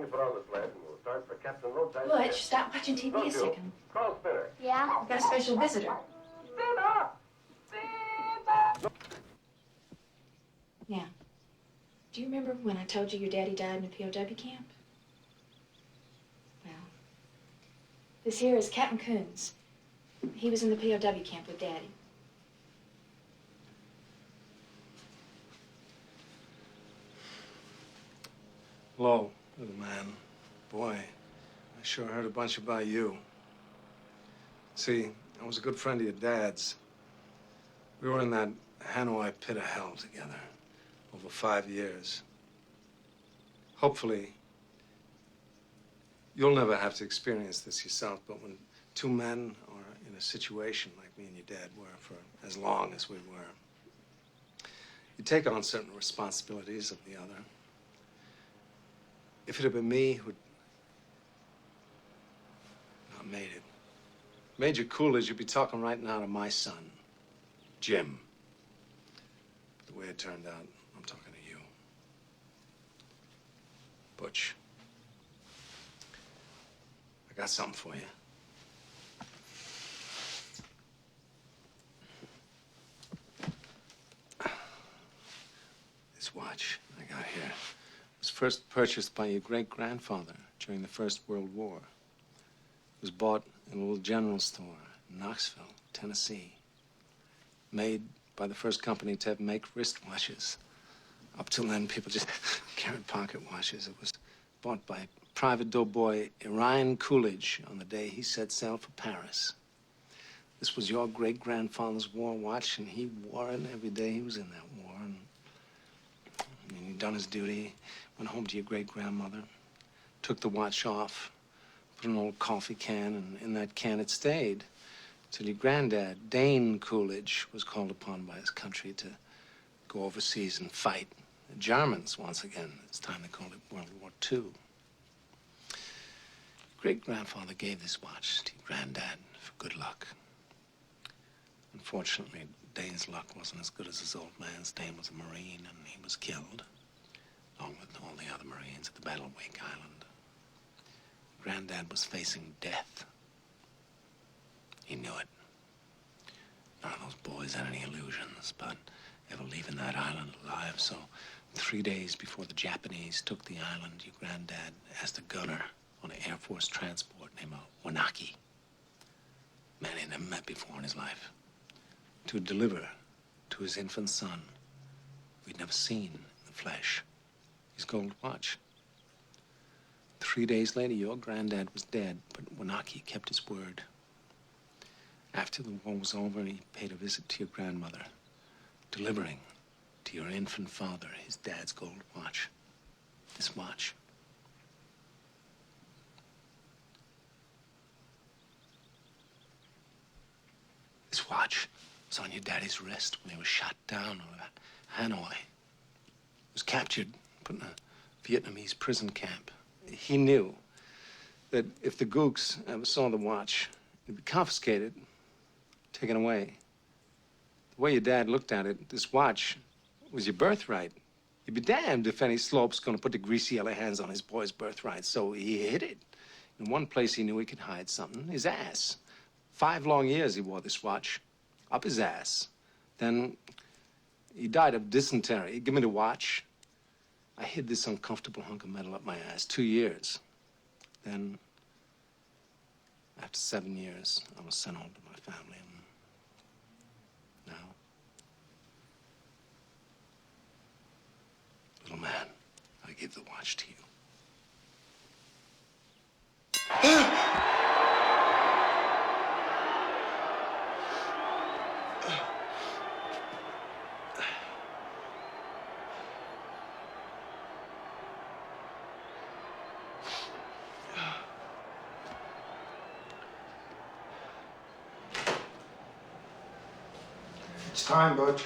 put on the sled and we'll start for Captain Roadside. Butch, stop watching TV a second. Call Spinner. Yeah? I've got a special visitor. Spinner! Spinner! Now, do you remember when I told you your daddy died in a POW camp? Well, this here is Captain Coons. He was in the POW camp with Daddy. Hello, little man. Boy, I sure heard a bunch about you. See, I was a good friend of your dad's. We were in that Hanoi pit of hell together over 5 years. Hopefully, you'll never have to experience this yourself, but when two men are in a situation like me and your dad were for as long as we were, you take on certain responsibilities of the other. If it had been me who'd not made it, Major Coolidge, you'd be talking right now to my son, Jim. But the way it turned out, I'm talking to you. Butch, I got something for you. This watch I got here was first purchased by your great-grandfather during the First World War. It was bought in a little general store in Knoxville, Tennessee. Made by the first company to make wristwatches. Up till then, people just carried pocket watches. It was bought by Private Doughboy Orion Coolidge on the day he set sail for Paris. This was your great-grandfather's war watch, and he wore it every day he was in that war. And he'd done his duty, went home to your great-grandmother, took the watch off, put in an old coffee can, and in that can it stayed till your granddad, Dane Coolidge, was called upon by his country to go overseas and fight the Germans once again. It's time they called it World War II. Great-grandfather gave this watch to your granddad for good luck. Unfortunately, Dane's luck wasn't as good as his old man's. Dane was a Marine, and he was killed, along with all the other Marines at the Battle of Wake Island. Granddad was facing death. He knew it. None of those boys had any illusions about ever leaving that island alive, so 3 days before the Japanese took the island, your granddad asked a gunner on an Air Force transport named Wanaki, man he'd never met before in his life, to deliver to his infant son, who he'd never seen in the flesh, his gold watch. 3 days later, your granddad was dead, but Wanaki kept his word. After the war was over, he paid a visit to your grandmother, delivering to your infant father his dad's gold watch. This watch. This watch was on your daddy's wrist when he was shot down over Hanoi. He was captured, put in a Vietnamese prison camp. He knew that if the gooks ever saw the watch, it'd be confiscated, taken away. The way your dad looked at it, this watch was your birthright. You'd be damned if any slope's gonna put the greasy yellow hands on his boy's birthright, so he hid it. In one place he knew he could hide something, his ass. 5 long years he wore this watch, up his ass. Then he died of dysentery. Give me the watch. I hid this uncomfortable hunk of metal up my ass 2 years. Then, after 7 years, I was sent home to my family. And now, little man, I give the watch to you. It's time, Butch.